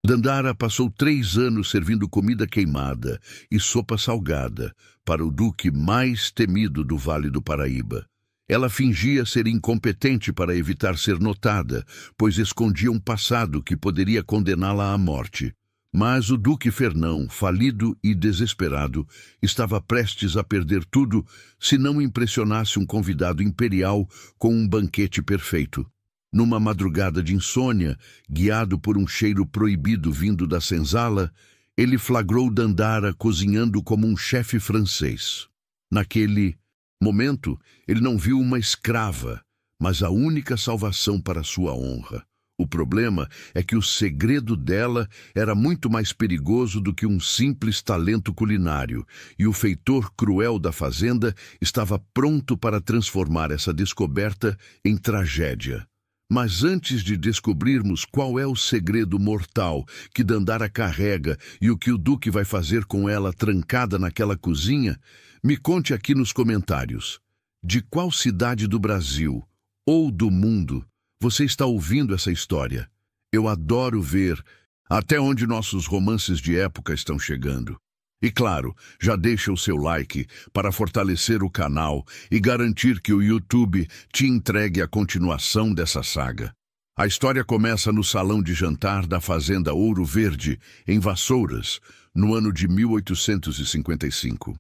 Dandara passou 3 anos servindo comida queimada e sopa salgada para o duque mais temido do Vale do Paraíba. Ela fingia ser incompetente para evitar ser notada, pois escondia um passado que poderia condená-la à morte. Mas o duque Fernão, falido e desesperado, estava prestes a perder tudo se não impressionasse um convidado imperial com um banquete perfeito. Numa madrugada de insônia, guiado por um cheiro proibido vindo da senzala, ele flagrou Dandara cozinhando como um chefe francês. Naquele momento, ele não viu uma escrava, mas a única salvação para sua honra. O problema é que o segredo dela era muito mais perigoso do que um simples talento culinário, e o feitor cruel da fazenda estava pronto para transformar essa descoberta em tragédia. Mas antes de descobrirmos qual é o segredo mortal que Dandara carrega e o que o Duque vai fazer com ela trancada naquela cozinha, me conte aqui nos comentários. De qual cidade do Brasil ou do mundo você está ouvindo essa história? Eu adoro ver até onde nossos romances de época estão chegando. E claro, já deixa o seu like para fortalecer o canal e garantir que o YouTube te entregue a continuação dessa saga. A história começa no salão de jantar da Fazenda Ouro Verde, em Vassouras, no ano de 1855.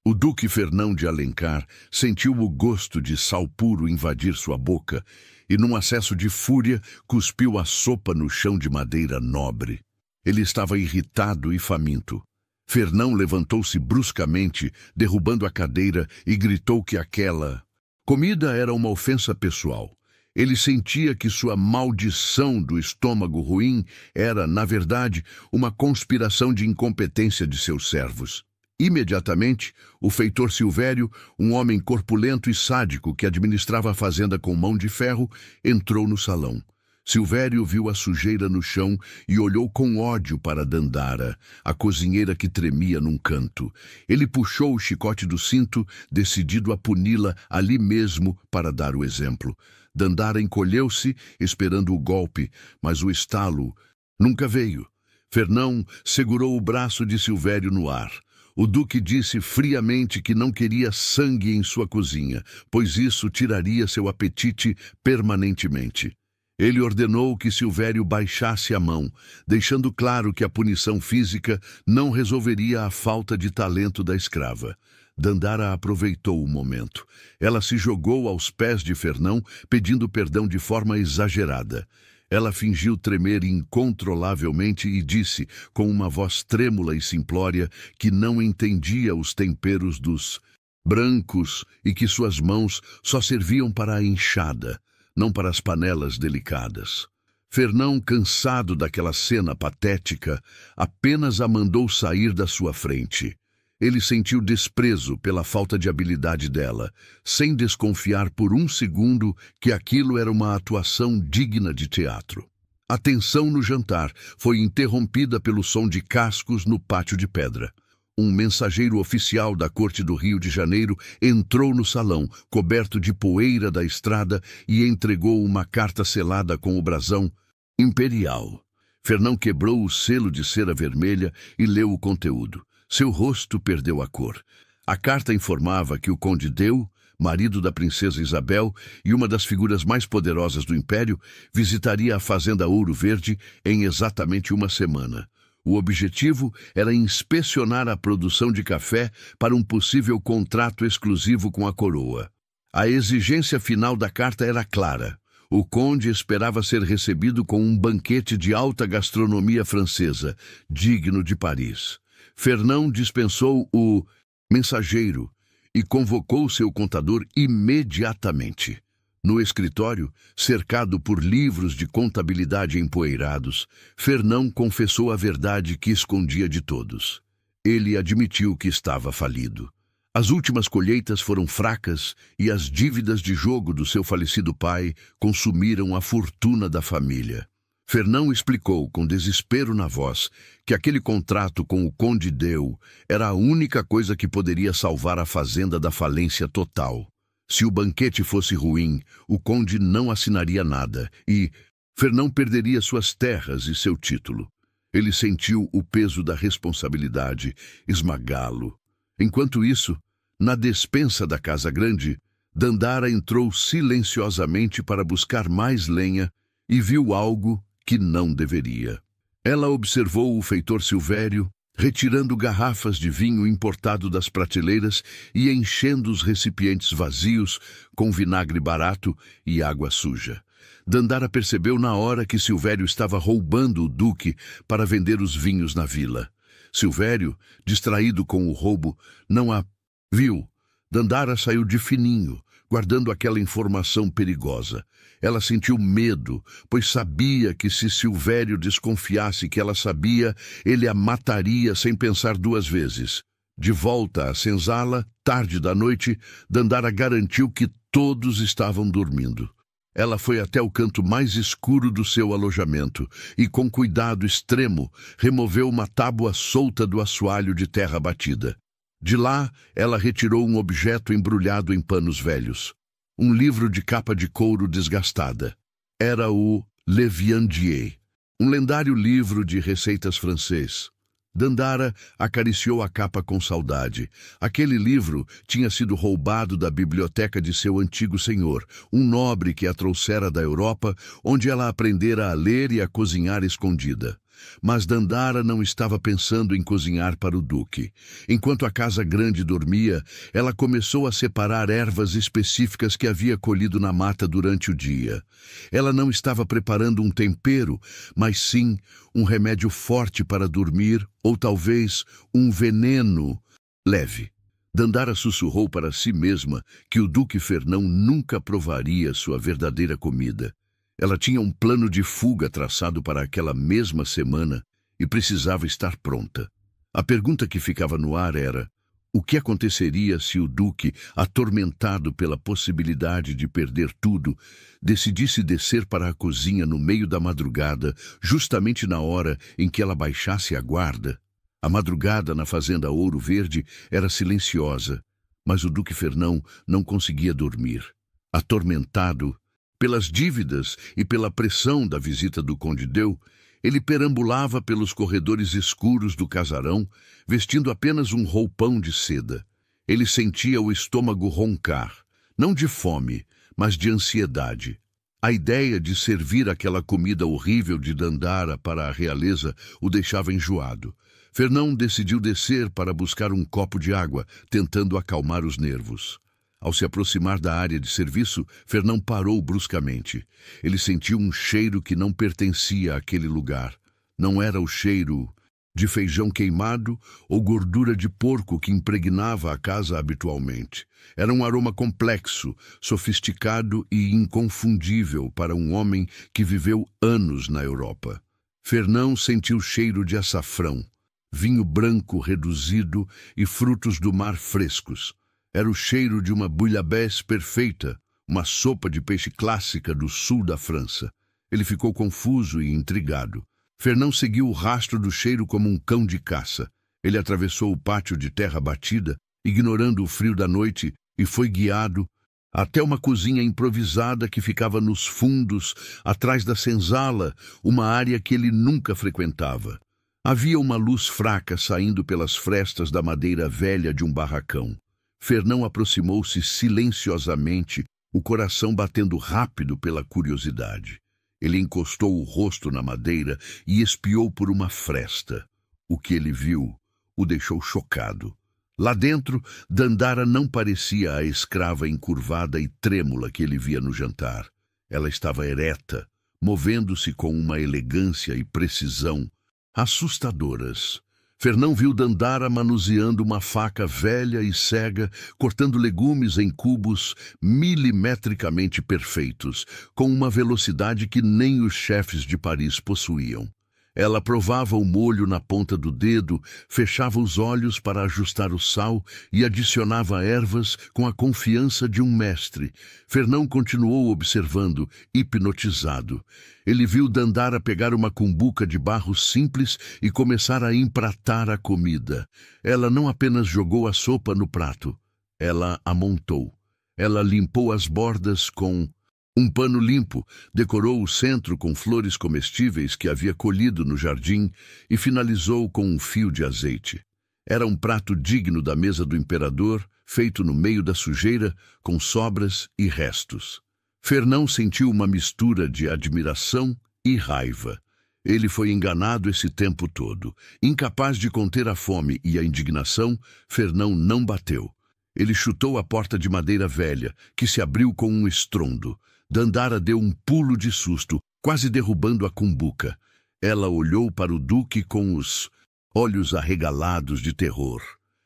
O Duque Fernão de Alencar sentiu o gosto de sal puro invadir sua boca e, num acesso de fúria, cuspiu a sopa no chão de madeira nobre. Ele estava irritado e faminto. Fernão levantou-se bruscamente, derrubando a cadeira, e gritou que aquela comida era uma ofensa pessoal. Ele sentia que sua maldição do estômago ruim era, na verdade, uma conspiração de incompetência de seus servos. Imediatamente, o feitor Silvério, um homem corpulento e sádico que administrava a fazenda com mão de ferro, entrou no salão. Silvério viu a sujeira no chão e olhou com ódio para Dandara, a cozinheira que tremia num canto. Ele puxou o chicote do cinto, decidido a puni-la ali mesmo para dar o exemplo. Dandara encolheu-se, esperando o golpe, mas o estalo nunca veio. Fernão segurou o braço de Silvério no ar. O duque disse friamente que não queria sangue em sua cozinha, pois isso tiraria seu apetite permanentemente. Ele ordenou que Silvério baixasse a mão, deixando claro que a punição física não resolveria a falta de talento da escrava. Dandara aproveitou o momento. Ela se jogou aos pés de Fernão, pedindo perdão de forma exagerada. Ela fingiu tremer incontrolavelmente e disse, com uma voz trêmula e simplória, que não entendia os temperos dos brancos e que suas mãos só serviam para a enxada, não para as panelas delicadas. Fernão, cansado daquela cena patética, apenas a mandou sair da sua frente. Ele sentiu desprezo pela falta de habilidade dela, sem desconfiar por um segundo que aquilo era uma atuação digna de teatro. A tensão no jantar foi interrompida pelo som de cascos no pátio de pedra. Um mensageiro oficial da corte do Rio de Janeiro entrou no salão, coberto de poeira da estrada, e entregou uma carta selada com o brasão imperial. Fernão quebrou o selo de cera vermelha e leu o conteúdo. Seu rosto perdeu a cor. A carta informava que o conde Deu, marido da princesa Isabel e uma das figuras mais poderosas do império, visitaria a Fazenda Ouro Verde em exatamente uma semana. O objetivo era inspecionar a produção de café para um possível contrato exclusivo com a coroa. A exigência final da carta era clara. O conde esperava ser recebido com um banquete de alta gastronomia francesa, digno de Paris. Fernão dispensou o mensageiro e convocou seu contador imediatamente. No escritório, cercado por livros de contabilidade empoeirados, Fernão confessou a verdade que escondia de todos. Ele admitiu que estava falido. As últimas colheitas foram fracas e as dívidas de jogo do seu falecido pai consumiram a fortuna da família. Fernão explicou, com desespero na voz, que aquele contrato com o conde Deu era a única coisa que poderia salvar a fazenda da falência total. Se o banquete fosse ruim, o conde não assinaria nada e Fernão perderia suas terras e seu título. Ele sentiu o peso da responsabilidade esmagá-lo. Enquanto isso, na despensa da casa grande, Dandara entrou silenciosamente para buscar mais lenha e viu algo que não deveria. Ela observou o feitor Silvério retirando garrafas de vinho importado das prateleiras e enchendo os recipientes vazios com vinagre barato e água suja. Dandara percebeu na hora que Silvério estava roubando o duque para vender os vinhos na vila. Silvério, distraído com o roubo, não a viu. Dandara saiu de fininho, guardando aquela informação perigosa. Ela sentiu medo, pois sabia que se Silvério desconfiasse que ela sabia, ele a mataria sem pensar duas vezes. De volta à senzala, tarde da noite, Dandara garantiu que todos estavam dormindo. Ela foi até o canto mais escuro do seu alojamento e, com cuidado extremo, removeu uma tábua solta do assoalho de terra batida. De lá, ela retirou um objeto embrulhado em panos velhos. Um livro de capa de couro desgastada. Era o Le Viandier, um lendário livro de receitas francês. Dandara acariciou a capa com saudade. Aquele livro tinha sido roubado da biblioteca de seu antigo senhor, um nobre que a trouxera da Europa, onde ela aprendera a ler e a cozinhar escondida. Mas Dandara não estava pensando em cozinhar para o duque. Enquanto a casa grande dormia, ela começou a separar ervas específicas que havia colhido na mata durante o dia. Ela não estava preparando um tempero, mas sim um remédio forte para dormir, ou talvez um veneno leve. Dandara sussurrou para si mesma que o duque Fernão nunca provaria sua verdadeira comida. Ela tinha um plano de fuga traçado para aquela mesma semana e precisava estar pronta. A pergunta que ficava no ar era: o que aconteceria se o duque, atormentado pela possibilidade de perder tudo, decidisse descer para a cozinha no meio da madrugada, justamente na hora em que ela baixasse a guarda? A madrugada na fazenda Ouro Verde era silenciosa, mas o duque Fernão não conseguia dormir. Atormentado pelas dívidas e pela pressão da visita do Conde Deu, ele perambulava pelos corredores escuros do casarão, vestindo apenas um roupão de seda. Ele sentia o estômago roncar, não de fome, mas de ansiedade. A ideia de servir aquela comida horrível de Dandara para a realeza o deixava enjoado. Fernão decidiu descer para buscar um copo de água, tentando acalmar os nervos. Ao se aproximar da área de serviço, Fernão parou bruscamente. Ele sentiu um cheiro que não pertencia àquele lugar. Não era o cheiro de feijão queimado ou gordura de porco que impregnava a casa habitualmente. Era um aroma complexo, sofisticado e inconfundível para um homem que viveu anos na Europa. Fernão sentiu cheiro de açafrão, vinho branco reduzido e frutos do mar frescos. Era o cheiro de uma bouillabaisse perfeita, uma sopa de peixe clássica do sul da França. Ele ficou confuso e intrigado. Fernão seguiu o rastro do cheiro como um cão de caça. Ele atravessou o pátio de terra batida, ignorando o frio da noite, e foi guiado até uma cozinha improvisada que ficava nos fundos, atrás da senzala, uma área que ele nunca frequentava. Havia uma luz fraca saindo pelas frestas da madeira velha de um barracão. Fernão aproximou-se silenciosamente, o coração batendo rápido pela curiosidade. Ele encostou o rosto na madeira e espiou por uma fresta. O que ele viu o deixou chocado. Lá dentro, Dandara não parecia a escrava encurvada e trêmula que ele via no jantar. Ela estava ereta, movendo-se com uma elegância e precisão assustadoras. Fernão viu Dandara manuseando uma faca velha e cega, cortando legumes em cubos milimetricamente perfeitos, com uma velocidade que nem os chefes de Paris possuíam. Ela provava o molho na ponta do dedo, fechava os olhos para ajustar o sal e adicionava ervas com a confiança de um mestre. Fernão continuou observando, hipnotizado. Ele viu Dandara pegar uma cumbuca de barro simples e começar a empratar a comida. Ela não apenas jogou a sopa no prato, ela a montou. Ela limpou as bordas com Um pano limpo decorou o centro com flores comestíveis que havia colhido no jardim e finalizou com um fio de azeite. Era um prato digno da mesa do imperador, feito no meio da sujeira, com sobras e restos. Fernão sentiu uma mistura de admiração e raiva. Ele foi enganado esse tempo todo. Incapaz de conter a fome e a indignação, Fernão não bateu. Ele chutou a porta de madeira velha, que se abriu com um estrondo. Dandara deu um pulo de susto, quase derrubando a cumbuca. Ela olhou para o duque com os olhos arregalados de terror.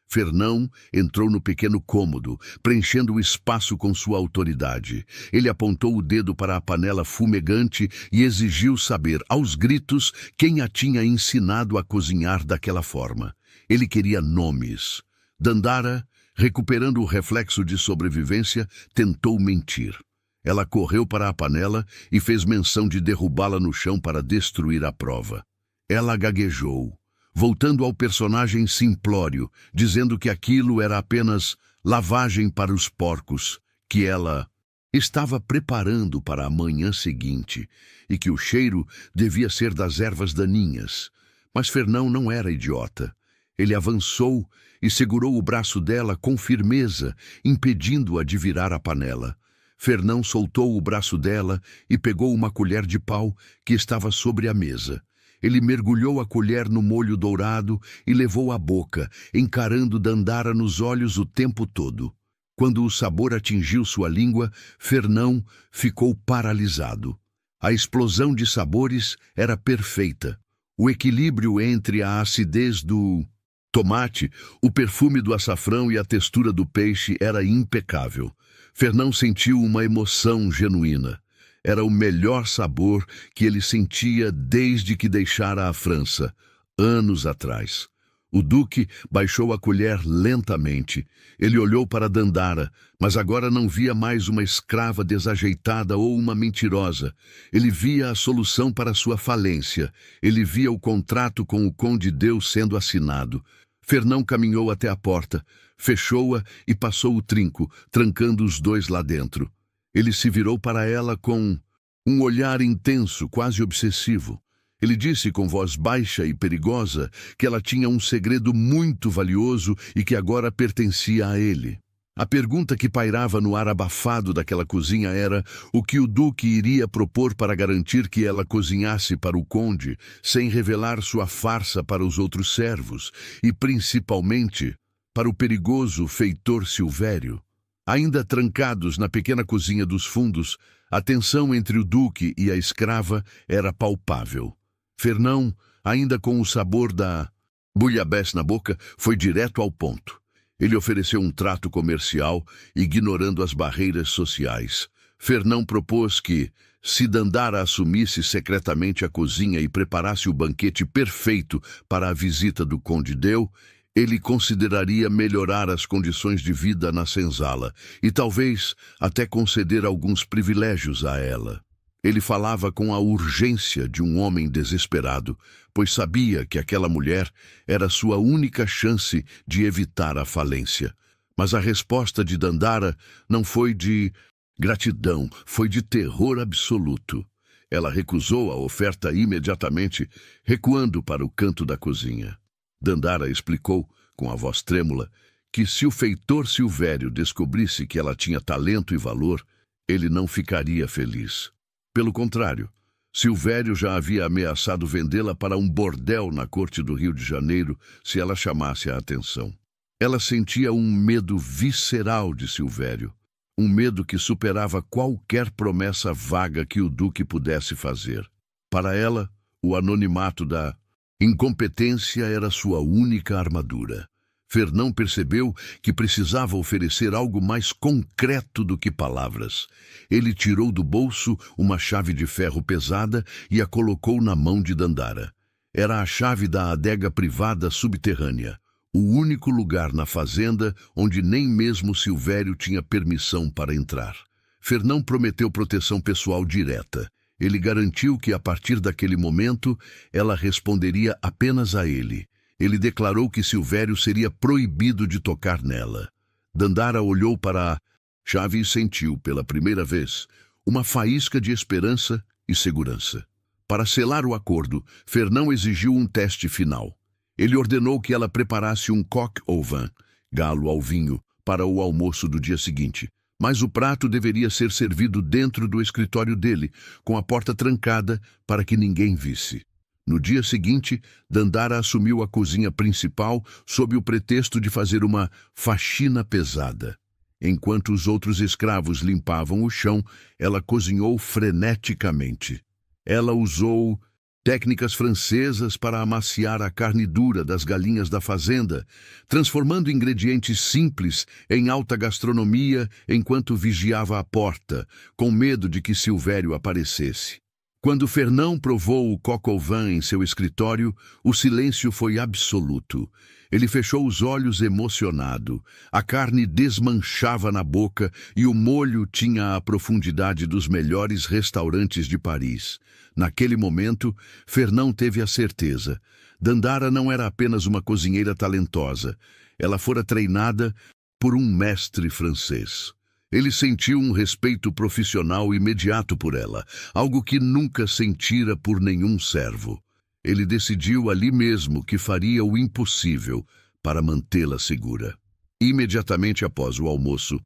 Fernão entrou no pequeno cômodo, preenchendo o espaço com sua autoridade. Ele apontou o dedo para a panela fumegante e exigiu saber, aos gritos, quem a tinha ensinado a cozinhar daquela forma. Ele queria nomes. Dandara, recuperando o reflexo de sobrevivência, tentou mentir. Ela correu para a panela e fez menção de derrubá-la no chão para destruir a prova. Ela gaguejou, voltando ao personagem simplório, dizendo que aquilo era apenas lavagem para os porcos, que ela estava preparando para a manhã seguinte e que o cheiro devia ser das ervas daninhas. Mas Fernão não era idiota. Ele avançou e segurou o braço dela com firmeza, impedindo-a de virar a panela. Fernão soltou o braço dela e pegou uma colher de pau que estava sobre a mesa. Ele mergulhou a colher no molho dourado e levou à boca, encarando Dandara nos olhos o tempo todo. Quando o sabor atingiu sua língua, Fernão ficou paralisado. A explosão de sabores era perfeita. O equilíbrio entre a acidez do tomate, o perfume do açafrão e a textura do peixe era impecável. Fernão sentiu uma emoção genuína. Era o melhor sabor que ele sentia desde que deixara a França, anos atrás. O duque baixou a colher lentamente. Ele olhou para Dandara, mas agora não via mais uma escrava desajeitada ou uma mentirosa. Ele via a solução para sua falência. Ele via o contrato com o Conde Deus sendo assinado. Fernão caminhou até a porta, fechou-a e passou o trinco, trancando os dois lá dentro. Ele se virou para ela com um olhar intenso, quase obsessivo. Ele disse com voz baixa e perigosa que ela tinha um segredo muito valioso e que agora pertencia a ele. A pergunta que pairava no ar abafado daquela cozinha era o que o duque iria propor para garantir que ela cozinhasse para o conde, sem revelar sua farsa para os outros servos, e principalmente para o perigoso feitor Silvério. Ainda trancados na pequena cozinha dos fundos, a tensão entre o duque e a escrava era palpável. Fernão, ainda com o sabor da bouillabaisse na boca, foi direto ao ponto. Ele ofereceu um trato comercial, ignorando as barreiras sociais. Fernão propôs que, se Dandara assumisse secretamente a cozinha e preparasse o banquete perfeito para a visita do Conde Deu, ele consideraria melhorar as condições de vida na senzala e talvez até conceder alguns privilégios a ela. Ele falava com a urgência de um homem desesperado, pois sabia que aquela mulher era sua única chance de evitar a falência. Mas a resposta de Dandara não foi de gratidão, foi de terror absoluto. Ela recusou a oferta imediatamente, recuando para o canto da cozinha. Dandara explicou, com a voz trêmula, que se o feitor Silvério descobrisse que ela tinha talento e valor, ele não ficaria feliz. Pelo contrário, Silvério já havia ameaçado vendê-la para um bordel na corte do Rio de Janeiro se ela chamasse a atenção. Ela sentia um medo visceral de Silvério, um medo que superava qualquer promessa vaga que o duque pudesse fazer. Para ela, o anonimato da incompetência era sua única armadura. Fernão percebeu que precisava oferecer algo mais concreto do que palavras. Ele tirou do bolso uma chave de ferro pesada e a colocou na mão de Dandara. Era a chave da adega privada subterrânea, o único lugar na fazenda onde nem mesmo Silvério tinha permissão para entrar. Fernão prometeu proteção pessoal direta. Ele garantiu que, a partir daquele momento, ela responderia apenas a ele. Ele declarou que Silvério seria proibido de tocar nela. Dandara olhou para a chave e sentiu, pela primeira vez, uma faísca de esperança e segurança. Para selar o acordo, Fernão exigiu um teste final. Ele ordenou que ela preparasse um coq au vin, galo ao vinho, para o almoço do dia seguinte. Mas o prato deveria ser servido dentro do escritório dele, com a porta trancada para que ninguém visse. No dia seguinte, Dandara assumiu a cozinha principal sob o pretexto de fazer uma faxina pesada. Enquanto os outros escravos limpavam o chão, ela cozinhou freneticamente. Ela usou técnicas francesas para amaciar a carne dura das galinhas da fazenda, transformando ingredientes simples em alta gastronomia enquanto vigiava a porta, com medo de que Silvério aparecesse. Quando Fernão provou o coq au vin em seu escritório, o silêncio foi absoluto. Ele fechou os olhos emocionado. A carne desmanchava na boca e o molho tinha a profundidade dos melhores restaurantes de Paris. Naquele momento, Fernão teve a certeza. Dandara não era apenas uma cozinheira talentosa. Ela fora treinada por um mestre francês. Ele sentiu um respeito profissional imediato por ela, algo que nunca sentira por nenhum servo. Ele decidiu ali mesmo que faria o impossível para mantê-la segura. Imediatamente após o almoço,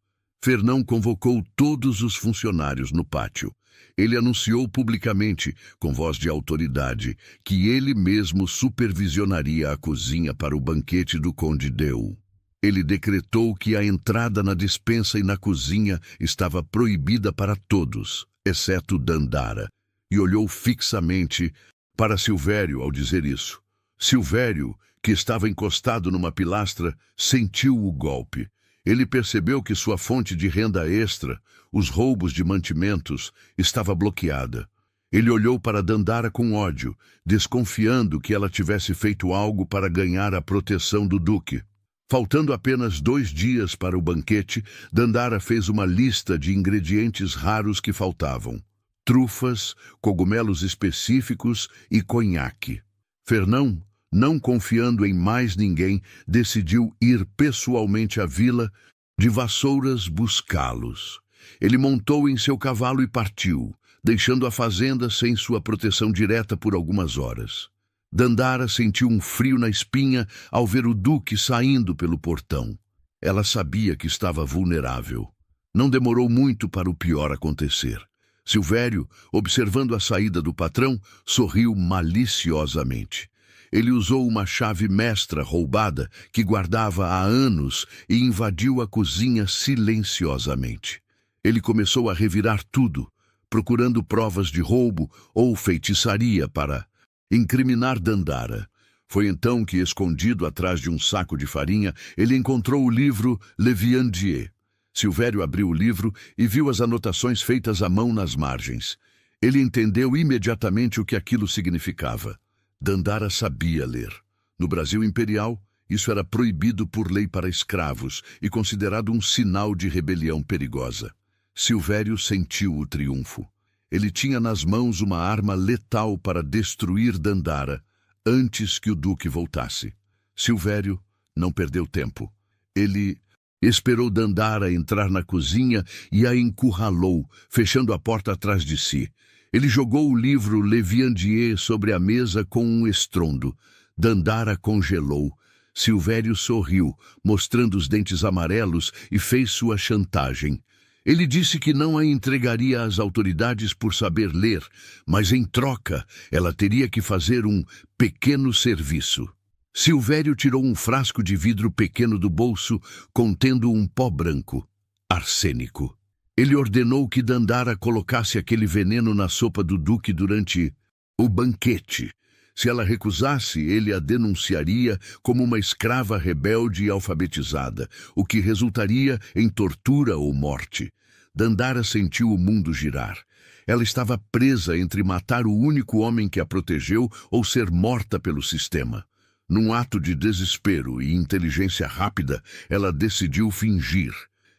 Fernão convocou todos os funcionários no pátio. Ele anunciou publicamente, com voz de autoridade, que ele mesmo supervisionaria a cozinha para o banquete do Conde Deu. Ele decretou que a entrada na despensa e na cozinha estava proibida para todos, exceto Dandara, e olhou fixamente para Silvério ao dizer isso. Silvério, que estava encostado numa pilastra, sentiu o golpe. Ele percebeu que sua fonte de renda extra, os roubos de mantimentos, estava bloqueada. Ele olhou para Dandara com ódio, desconfiando que ela tivesse feito algo para ganhar a proteção do duque. Faltando apenas 2 dias para o banquete, Dandara fez uma lista de ingredientes raros que faltavam: trufas, cogumelos específicos e conhaque. Fernão, não confiando em mais ninguém, decidiu ir pessoalmente à vila de Vassouras buscá-los. Ele montou em seu cavalo e partiu, deixando a fazenda sem sua proteção direta por algumas horas. Dandara sentiu um frio na espinha ao ver o duque saindo pelo portão. Ela sabia que estava vulnerável. Não demorou muito para o pior acontecer. Silvério, observando a saída do patrão, sorriu maliciosamente. Ele usou uma chave mestra roubada que guardava há anos e invadiu a cozinha silenciosamente. Ele começou a revirar tudo, procurando provas de roubo ou feitiçaria para incriminar Dandara. Foi então que, escondido atrás de um saco de farinha, ele encontrou o livro Le Viandier. Silvério abriu o livro e viu as anotações feitas à mão nas margens. Ele entendeu imediatamente o que aquilo significava. Dandara sabia ler. No Brasil imperial, isso era proibido por lei para escravos e considerado um sinal de rebelião perigosa. Silvério sentiu o triunfo. Ele tinha nas mãos uma arma letal para destruir Dandara antes que o duque voltasse. Silvério não perdeu tempo. Ele esperou Dandara entrar na cozinha e a encurralou, fechando a porta atrás de si. Ele jogou o livro Le Viandier sobre a mesa com um estrondo. Dandara congelou. Silvério sorriu, mostrando os dentes amarelos, e fez sua chantagem. Ele disse que não a entregaria às autoridades por saber ler, mas em troca ela teria que fazer um pequeno serviço. Silvério tirou um frasco de vidro pequeno do bolso, contendo um pó branco, arsênico. Ele ordenou que Dandara colocasse aquele veneno na sopa do duque durante o banquete. Se ela recusasse, ele a denunciaria como uma escrava rebelde e alfabetizada, o que resultaria em tortura ou morte. Dandara sentiu o mundo girar. Ela estava presa entre matar o único homem que a protegeu ou ser morta pelo sistema. Num ato de desespero e inteligência rápida, ela decidiu fingir.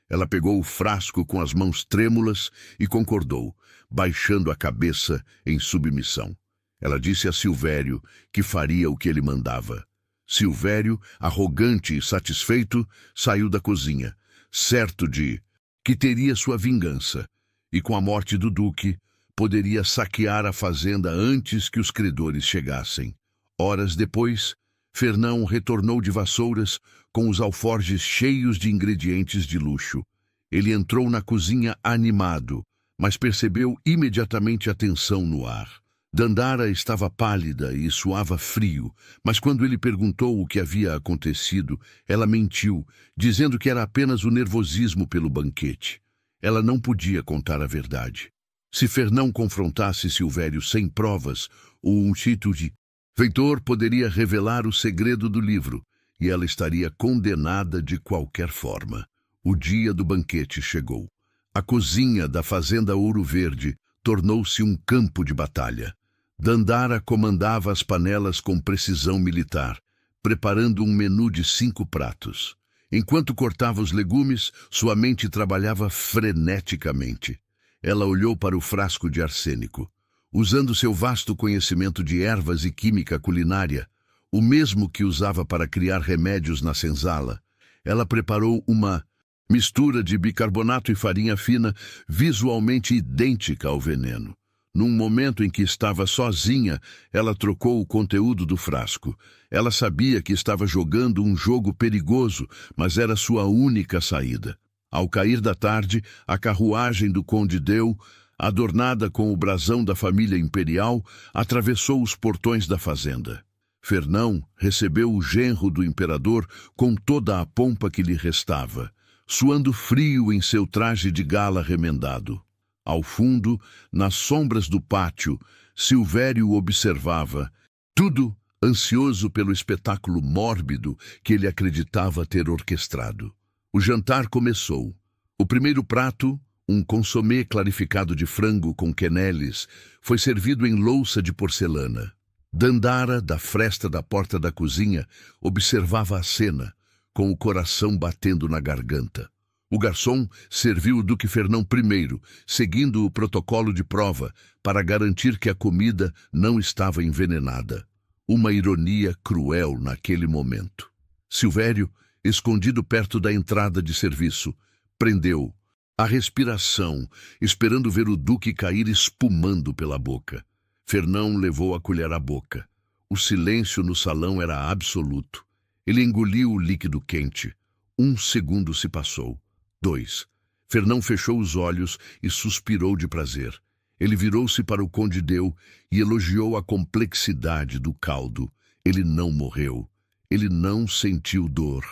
Ela pegou o frasco com as mãos trêmulas e concordou, baixando a cabeça em submissão. Ela disse a Silvério que faria o que ele mandava. Silvério, arrogante e satisfeito, saiu da cozinha, certo de que teria sua vingança. e com a morte do duque, poderia saquear a fazenda antes que os credores chegassem. Horas depois, Fernão retornou de Vassouras com os alforjes cheios de ingredientes de luxo. Ele entrou na cozinha animado, mas percebeu imediatamente a tensão no ar. Dandara estava pálida e suava frio, mas quando ele perguntou o que havia acontecido, ela mentiu, dizendo que era apenas o nervosismo pelo banquete. Ela não podia contar a verdade. Se Fernão confrontasse Silvério sem provas, o de feitor poderia revelar o segredo do livro, e ela estaria condenada de qualquer forma. O dia do banquete chegou. A cozinha da fazenda Ouro Verde tornou-se um campo de batalha. Dandara comandava as panelas com precisão militar, preparando um menu de 5 pratos. Enquanto cortava os legumes, sua mente trabalhava freneticamente. Ela olhou para o frasco de arsênico. Usando seu vasto conhecimento de ervas e química culinária, o mesmo que usava para criar remédios na senzala, ela preparou uma mistura de bicarbonato e farinha fina visualmente idêntica ao veneno. Num momento em que estava sozinha, ela trocou o conteúdo do frasco. Ela sabia que estava jogando um jogo perigoso, mas era sua única saída. Ao cair da tarde, a carruagem do Conde Deu, adornada com o brasão da família imperial, atravessou os portões da fazenda. Fernão recebeu o genro do imperador com toda a pompa que lhe restava, suando frio em seu traje de gala remendado. Ao fundo, nas sombras do pátio, Silvério observava, tudo ansioso pelo espetáculo mórbido que ele acreditava ter orquestrado. O jantar começou. O primeiro prato, um consomê clarificado de frango com queneles, foi servido em louça de porcelana. Dandara, da fresta da porta da cozinha, observava a cena, com o coração batendo na garganta. O garçom serviu o Duque Fernão primeiro, seguindo o protocolo de prova, para garantir que a comida não estava envenenada. Uma ironia cruel naquele momento. Silvério, escondido perto da entrada de serviço, prendeu a respiração, esperando ver o Duque cair espumando pela boca. Fernão levou a colher à boca. O silêncio no salão era absoluto. Ele engoliu o líquido quente. 1 segundo se passou. 2. Fernão fechou os olhos e suspirou de prazer. Ele virou-se para o Conde Deu e elogiou a complexidade do caldo. Ele não morreu. Ele não sentiu dor.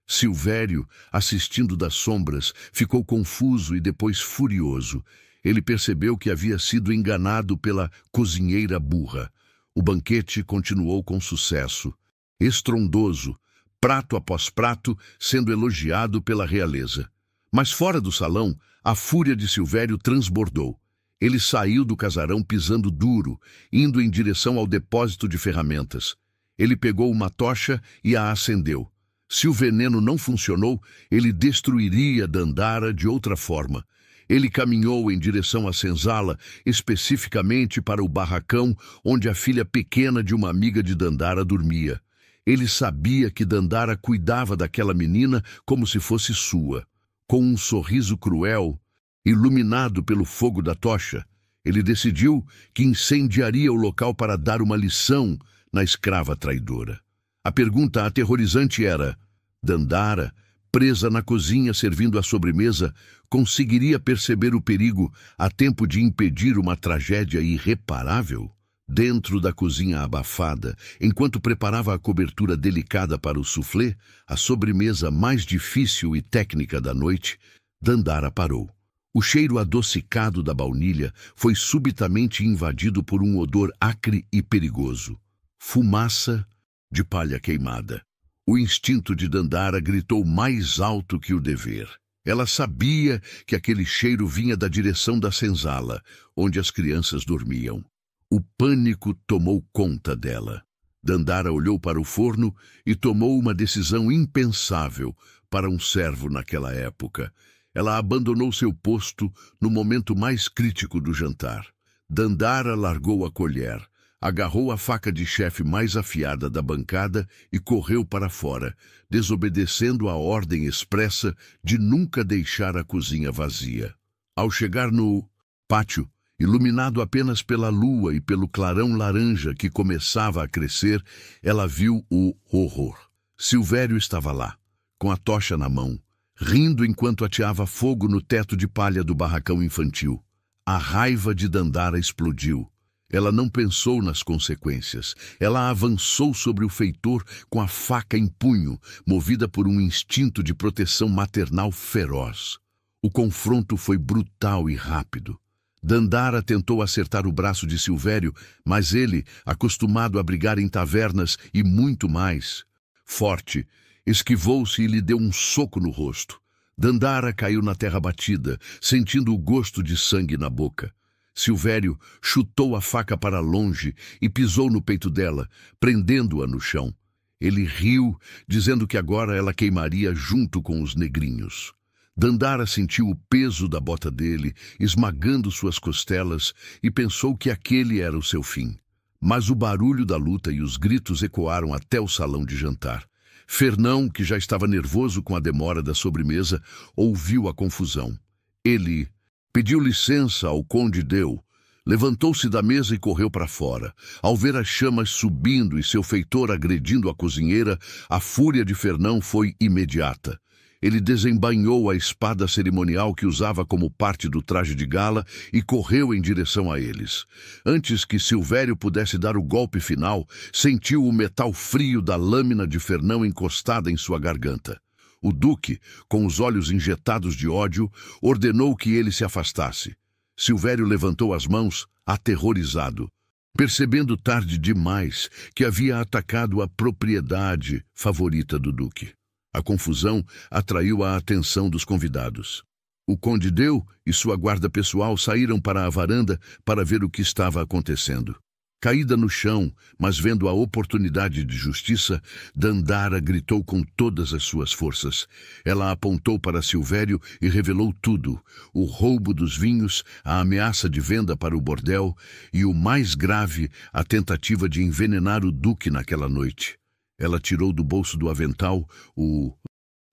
Silvério, assistindo das sombras, ficou confuso e depois furioso. Ele percebeu que havia sido enganado pela cozinheira burra. O banquete continuou com sucesso. Estrondoso, prato após prato, sendo elogiado pela realeza. Mas fora do salão, a fúria de Silvério transbordou. Ele saiu do casarão pisando duro, indo em direção ao depósito de ferramentas. Ele pegou uma tocha e a acendeu. Se o veneno não funcionou, ele destruiria Dandara de outra forma. Ele caminhou em direção à senzala, especificamente para o barracão onde a filha pequena de uma amiga de Dandara dormia. Ele sabia que Dandara cuidava daquela menina como se fosse sua. Com um sorriso cruel, iluminado pelo fogo da tocha, ele decidiu que incendiaria o local para dar uma lição na escrava traidora. A pergunta aterrorizante era: Dandara, presa na cozinha servindo a sobremesa, conseguiria perceber o perigo a tempo de impedir uma tragédia irreparável? Dentro da cozinha abafada, enquanto preparava a cobertura delicada para o soufflé, a sobremesa mais difícil e técnica da noite, Dandara parou. O cheiro adocicado da baunilha foi subitamente invadido por um odor acre e perigoso. Fumaça de palha queimada. O instinto de Dandara gritou mais alto que o dever. Ela sabia que aquele cheiro vinha da direção da senzala, onde as crianças dormiam. O pânico tomou conta dela. Dandara olhou para o forno e tomou uma decisão impensável para um servo naquela época. Ela abandonou seu posto no momento mais crítico do jantar. Dandara largou a colher, agarrou a faca de chefe mais afiada da bancada e correu para fora, desobedecendo a ordem expressa de nunca deixar a cozinha vazia. Ao chegar no pátio, iluminado apenas pela lua e pelo clarão laranja que começava a crescer, ela viu o horror. Silvério estava lá, com a tocha na mão, rindo enquanto ateava fogo no teto de palha do barracão infantil. A raiva de Dandara explodiu. Ela não pensou nas consequências. Ela avançou sobre o feitor com a faca em punho, movida por um instinto de proteção maternal feroz. O confronto foi brutal e rápido. Dandara tentou acertar o braço de Silvério, mas ele, acostumado a brigar em tavernas e muito mais, forte, esquivou-se e lhe deu um soco no rosto. Dandara caiu na terra batida, sentindo o gosto de sangue na boca. Silvério chutou a faca para longe e pisou no peito dela, prendendo-a no chão. Ele riu, dizendo que agora ela queimaria junto com os negrinhos. Dandara sentiu o peso da bota dele, esmagando suas costelas, e pensou que aquele era o seu fim. Mas o barulho da luta e os gritos ecoaram até o salão de jantar. Fernão, que já estava nervoso com a demora da sobremesa, ouviu a confusão. Ele pediu licença ao conde Deu, levantou-se da mesa e correu para fora. Ao ver as chamas subindo e seu feitor agredindo a cozinheira, a fúria de Fernão foi imediata. Ele desembainhou a espada cerimonial que usava como parte do traje de gala e correu em direção a eles. Antes que Silvério pudesse dar o golpe final, sentiu o metal frio da lâmina de Fernão encostada em sua garganta. O duque, com os olhos injetados de ódio, ordenou que ele se afastasse. Silvério levantou as mãos, aterrorizado, percebendo tarde demais que havia atacado a propriedade favorita do duque. A confusão atraiu a atenção dos convidados. O conde Deu e sua guarda pessoal saíram para a varanda para ver o que estava acontecendo. Caída no chão, mas vendo a oportunidade de justiça, Dandara gritou com todas as suas forças. Ela apontou para Silvério e revelou tudo: o roubo dos vinhos, a ameaça de venda para o bordel e, o mais grave, a tentativa de envenenar o duque naquela noite. Ela tirou do bolso do avental o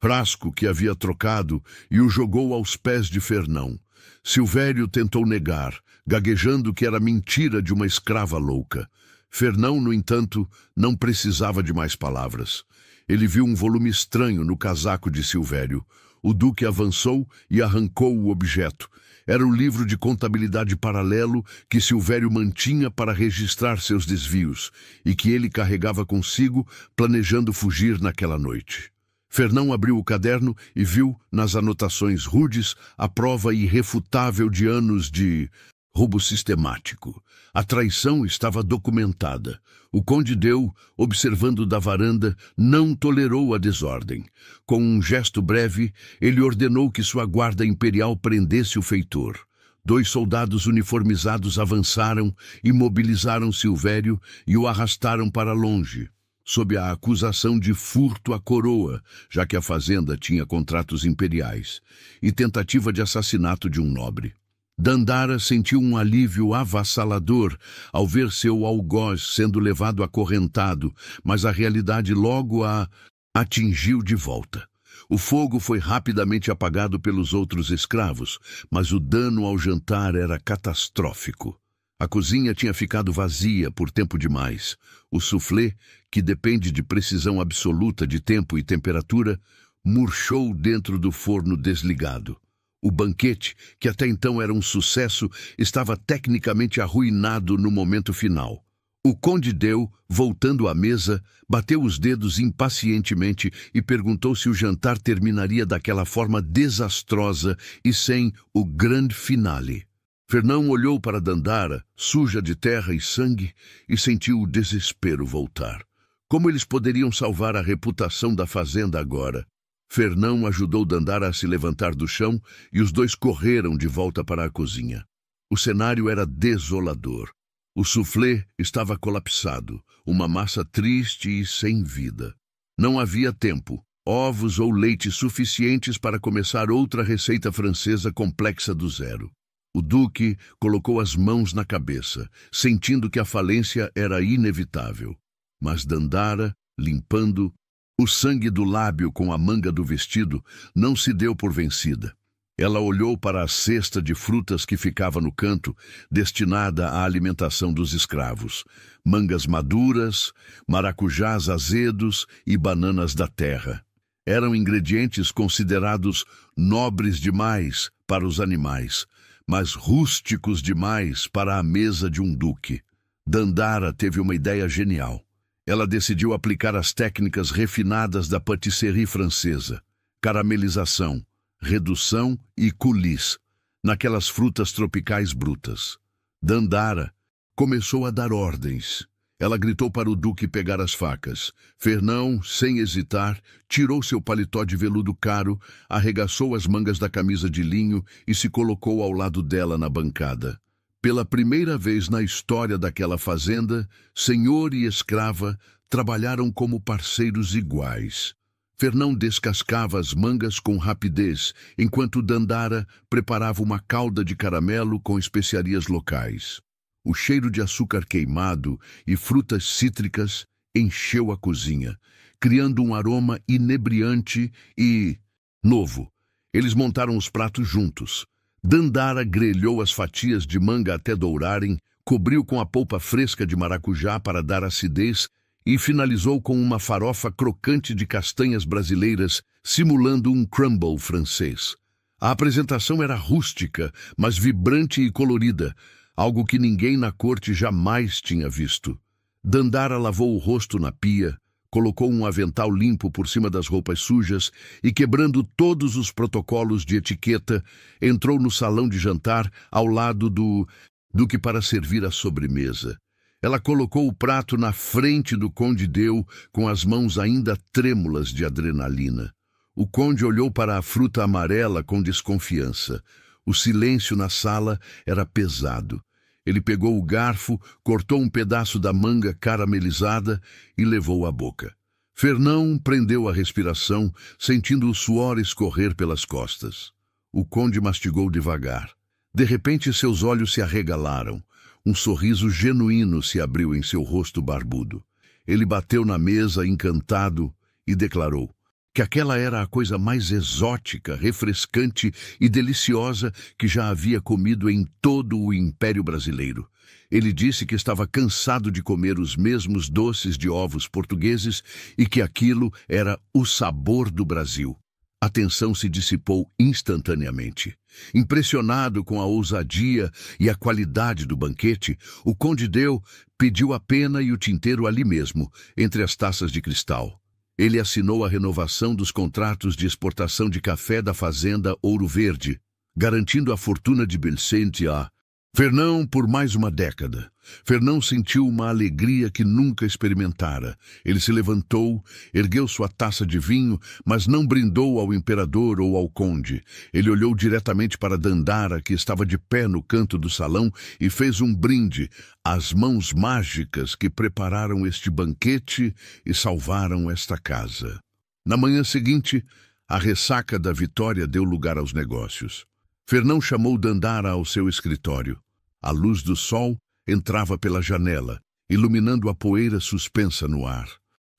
frasco que havia trocado e o jogou aos pés de Fernão. Silvério tentou negar, gaguejando que era mentira de uma escrava louca. Fernão, no entanto, não precisava de mais palavras. Ele viu um volume estranho no casaco de Silvério. O duque avançou e arrancou o objeto. Era o livro de contabilidade paralelo que Silvério mantinha para registrar seus desvios e que ele carregava consigo, planejando fugir naquela noite. Fernão abriu o caderno e viu, nas anotações rudes, a prova irrefutável de anos de roubo sistemático. A traição estava documentada. O conde Deu, observando da varanda, não tolerou a desordem. Com um gesto breve, ele ordenou que sua guarda imperial prendesse o feitor. 2 soldados uniformizados avançaram, imobilizaram Silvério e o arrastaram para longe, sob a acusação de furto à coroa, já que a fazenda tinha contratos imperiais, e tentativa de assassinato de um nobre. Dandara sentiu um alívio avassalador ao ver seu algoz sendo levado acorrentado, mas a realidade logo a atingiu de volta. O fogo foi rapidamente apagado pelos outros escravos, mas o dano ao jantar era catastrófico. A cozinha tinha ficado vazia por tempo demais. O soufflé, que depende de precisão absoluta de tempo e temperatura, murchou dentro do forno desligado. O banquete, que até então era um sucesso, estava tecnicamente arruinado no momento final. O conde Deu, voltando à mesa, bateu os dedos impacientemente e perguntou se o jantar terminaria daquela forma desastrosa e sem o grande finale. Fernão olhou para Dandara, suja de terra e sangue, e sentiu o desespero voltar. Como eles poderiam salvar a reputação da fazenda agora? Fernão ajudou Dandara a se levantar do chão e os dois correram de volta para a cozinha. O cenário era desolador. O soufflé estava colapsado, uma massa triste e sem vida. Não havia tempo, ovos ou leite suficientes para começar outra receita francesa complexa do zero. O duque colocou as mãos na cabeça, sentindo que a falência era inevitável. Mas Dandara, limpando o sangue do lábio com a manga do vestido, não se deu por vencida. Ela olhou para a cesta de frutas que ficava no canto, destinada à alimentação dos escravos. Mangas maduras, maracujás azedos e bananas da terra. Eram ingredientes considerados nobres demais para os animais, mas rústicos demais para a mesa de um duque. Dandara teve uma ideia genial. Ela decidiu aplicar as técnicas refinadas da patisserie francesa: caramelização, redução e coulis, naquelas frutas tropicais brutas. Dandara começou a dar ordens. Ela gritou para o duque pegar as facas. Fernão, sem hesitar, tirou seu paletó de veludo caro, arregaçou as mangas da camisa de linho e se colocou ao lado dela na bancada. Pela primeira vez na história daquela fazenda, senhor e escrava trabalharam como parceiros iguais. Fernão descascava as mangas com rapidez, enquanto Dandara preparava uma calda de caramelo com especiarias locais. O cheiro de açúcar queimado e frutas cítricas encheu a cozinha, criando um aroma inebriante e novo. Eles montaram os pratos juntos. Dandara grelhou as fatias de manga até dourarem, cobriu com a polpa fresca de maracujá para dar acidez e finalizou com uma farofa crocante de castanhas brasileiras, simulando um crumble francês. A apresentação era rústica, mas vibrante e colorida, algo que ninguém na corte jamais tinha visto. Dandara lavou o rosto na pia, colocou um avental limpo por cima das roupas sujas e, quebrando todos os protocolos de etiqueta, entrou no salão de jantar ao lado do duque para servir a sobremesa. Ela colocou o prato na frente do conde Deu, com as mãos ainda trêmulas de adrenalina. O conde olhou para a fruta amarela com desconfiança. O silêncio na sala era pesado. Ele pegou o garfo, cortou um pedaço da manga caramelizada e levou à boca. Fernão prendeu a respiração, sentindo o suor escorrer pelas costas. O conde mastigou devagar. De repente, seus olhos se arregalaram. Um sorriso genuíno se abriu em seu rosto barbudo. Ele bateu na mesa, encantado, e declarou que aquela era a coisa mais exótica, refrescante e deliciosa que já havia comido em todo o Império Brasileiro. Ele disse que estava cansado de comer os mesmos doces de ovos portugueses e que aquilo era o sabor do Brasil. A tensão se dissipou instantaneamente. Impressionado com a ousadia e a qualidade do banquete, o conde Deu pediu a pena e o tinteiro ali mesmo, entre as taças de cristal. Ele assinou a renovação dos contratos de exportação de café da fazenda Ouro Verde, garantindo a fortuna de Belcente a Fernão por mais uma década. Fernão sentiu uma alegria que nunca experimentara. Ele se levantou, ergueu sua taça de vinho, mas não brindou ao imperador ou ao conde. Ele olhou diretamente para Dandara, que estava de pé no canto do salão, e fez um brinde às mãos mágicas que prepararam este banquete e salvaram esta casa. Na manhã seguinte, a ressaca da vitória deu lugar aos negócios. Fernão chamou Dandara ao seu escritório. A luz do sol entrava pela janela, iluminando a poeira suspensa no ar.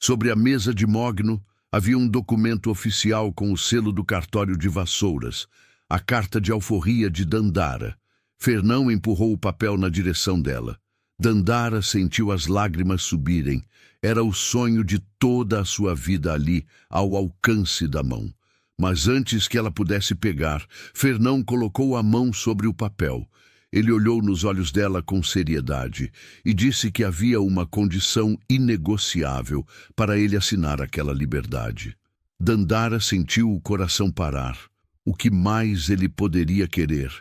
Sobre a mesa de mogno havia um documento oficial com o selo do cartório de Vassouras, a carta de alforria de Dandara. Fernão empurrou o papel na direção dela. Dandara sentiu as lágrimas subirem. Era o sonho de toda a sua vida ali, ao alcance da mão. Mas antes que ela pudesse pegar, Fernão colocou a mão sobre o papel. Ele olhou nos olhos dela com seriedade e disse que havia uma condição inegociável para ele assinar aquela liberdade. Dandara sentiu o coração parar. O que mais ele poderia querer?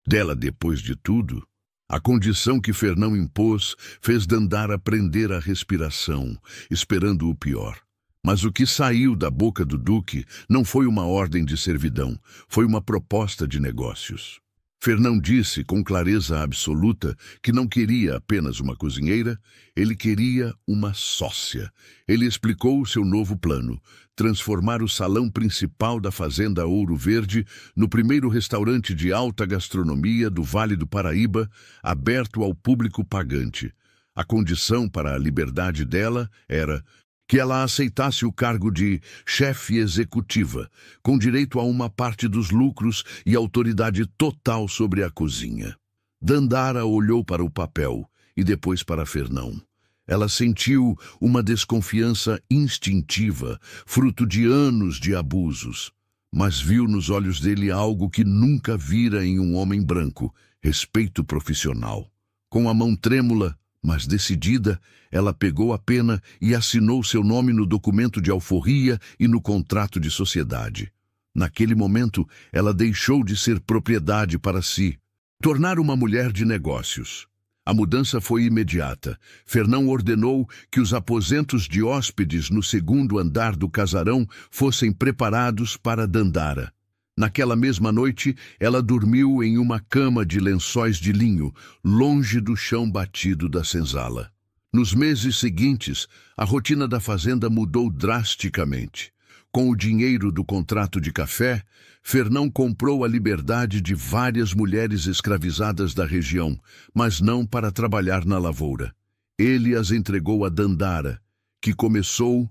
Dela, depois de tudo? A condição que Fernão impôs fez Dandara prender a respiração, esperando o pior. Mas o que saiu da boca do duque não foi uma ordem de servidão, foi uma proposta de negócios. Fernão disse com clareza absoluta que não queria apenas uma cozinheira, ele queria uma sócia. Ele explicou o seu novo plano: transformar o salão principal da fazenda Ouro Verde no primeiro restaurante de alta gastronomia do Vale do Paraíba, aberto ao público pagante. A condição para a liberdade dela era que ela aceitasse o cargo de chefe executiva, com direito a uma parte dos lucros e autoridade total sobre a cozinha. Dandara olhou para o papel e depois para Fernão. Ela sentiu uma desconfiança instintiva, fruto de anos de abusos, mas viu nos olhos dele algo que nunca vira em um homem branco: respeito profissional. Com a mão trêmula, mas decidida, ela pegou a pena e assinou seu nome no documento de alforria e no contrato de sociedade. Naquele momento, ela deixou de ser propriedade para si, tornar uma mulher de negócios. A mudança foi imediata. Fernão ordenou que os aposentos de hóspedes no segundo andar do casarão fossem preparados para Dandara. Naquela mesma noite, ela dormiu em uma cama de lençóis de linho, longe do chão batido da senzala. Nos meses seguintes, a rotina da fazenda mudou drasticamente. Com o dinheiro do contrato de café, Fernão comprou a liberdade de várias mulheres escravizadas da região, mas não para trabalhar na lavoura. Ele as entregou a Dandara, que começou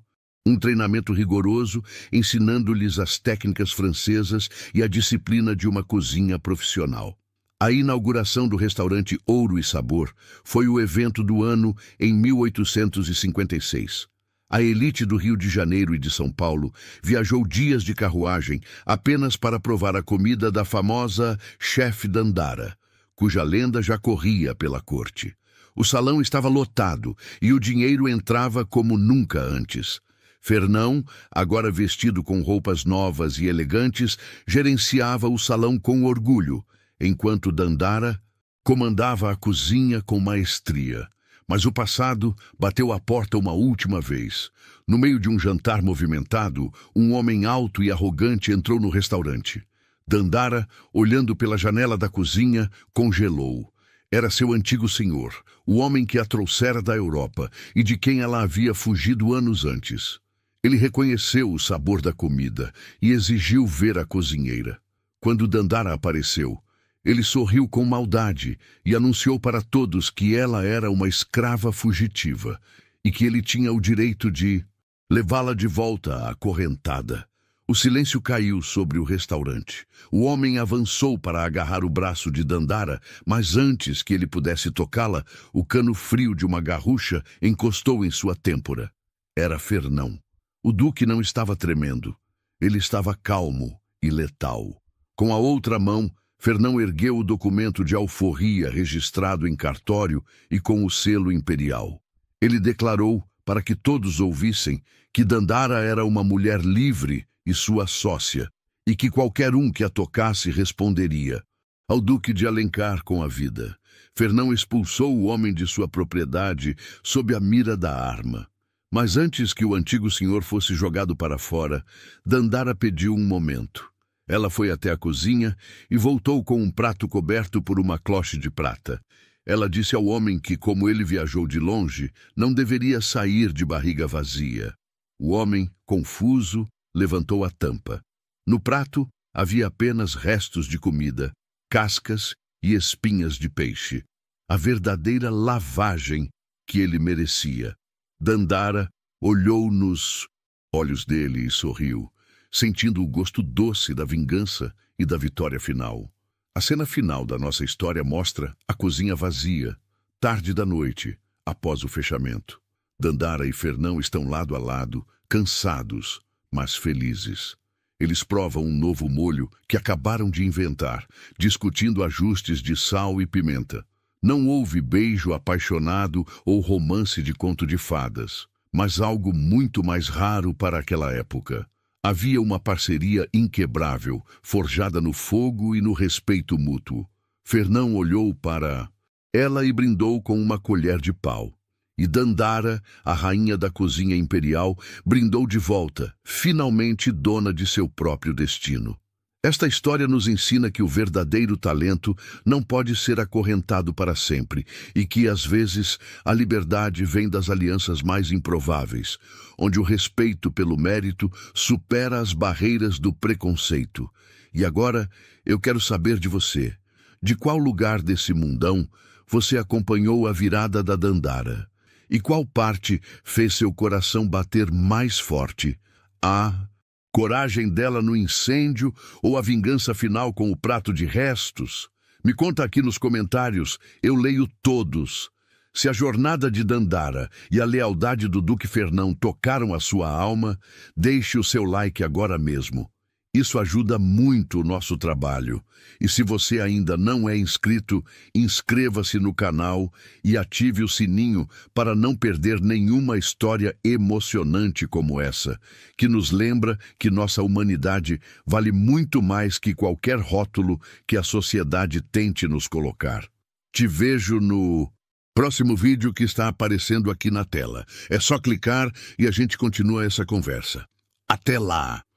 um treinamento rigoroso, ensinando-lhes as técnicas francesas e a disciplina de uma cozinha profissional. A inauguração do restaurante Ouro e Sabor foi o evento do ano em 1856. A elite do Rio de Janeiro e de São Paulo viajou dias de carruagem apenas para provar a comida da famosa chefe Dandara, cuja lenda já corria pela corte. O salão estava lotado e o dinheiro entrava como nunca antes. Fernão, agora vestido com roupas novas e elegantes, gerenciava o salão com orgulho, enquanto Dandara comandava a cozinha com maestria. Mas o passado bateu à porta uma última vez. No meio de um jantar movimentado, um homem alto e arrogante entrou no restaurante. Dandara, olhando pela janela da cozinha, congelou. Era seu antigo senhor, o homem que a trouxera da Europa e de quem ela havia fugido anos antes. Ele reconheceu o sabor da comida e exigiu ver a cozinheira. Quando Dandara apareceu, ele sorriu com maldade e anunciou para todos que ela era uma escrava fugitiva e que ele tinha o direito de levá-la de volta acorrentada. O silêncio caiu sobre o restaurante. O homem avançou para agarrar o braço de Dandara, mas antes que ele pudesse tocá-la, o cano frio de uma garrucha encostou em sua têmpora. Era Fernão. O duque não estava tremendo. Ele estava calmo e letal. Com a outra mão, Fernão ergueu o documento de alforria registrado em cartório e com o selo imperial. Ele declarou, para que todos ouvissem, que Dandara era uma mulher livre e sua sócia, e que qualquer um que a tocasse responderia ao Duque de Alencar com a vida. Fernão expulsou o homem de sua propriedade sob a mira da arma. Mas antes que o antigo senhor fosse jogado para fora, Dandara pediu um momento. Ela foi até a cozinha e voltou com um prato coberto por uma cloche de prata. Ela disse ao homem que, como ele viajou de longe, não deveria sair de barriga vazia. O homem, confuso, levantou a tampa. No prato havia apenas restos de comida, cascas e espinhas de peixe. A verdadeira lavagem que ele merecia. Dandara olhou nos olhos dele e sorriu, sentindo o gosto doce da vingança e da vitória final. A cena final da nossa história mostra a cozinha vazia, tarde da noite, após o fechamento. Dandara e Fernão estão lado a lado, cansados, mas felizes. Eles provam um novo molho que acabaram de inventar, discutindo ajustes de sal e pimenta. Não houve beijo apaixonado ou romance de conto de fadas, mas algo muito mais raro para aquela época. Havia uma parceria inquebrável, forjada no fogo e no respeito mútuo. Fernão olhou para ela e brindou com uma colher de pau. E Dandara, a rainha da cozinha imperial, brindou de volta, finalmente dona de seu próprio destino. Esta história nos ensina que o verdadeiro talento não pode ser acorrentado para sempre e que, às vezes, a liberdade vem das alianças mais improváveis, onde o respeito pelo mérito supera as barreiras do preconceito. E agora, eu quero saber de você. De qual lugar desse mundão você acompanhou a virada da Dandara? E qual parte fez seu coração bater mais forte? A coragem dela no incêndio ou a vingança final com o prato de restos? Me conta aqui nos comentários, eu leio todos. Se a jornada de Dandara e a lealdade do Duque Fernão tocaram a sua alma, deixe o seu like agora mesmo. Isso ajuda muito o nosso trabalho. E se você ainda não é inscrito, inscreva-se no canal e ative o sininho para não perder nenhuma história emocionante como essa, que nos lembra que nossa humanidade vale muito mais que qualquer rótulo que a sociedade tente nos colocar. Te vejo no próximo vídeo que está aparecendo aqui na tela. É só clicar e a gente continua essa conversa. Até lá!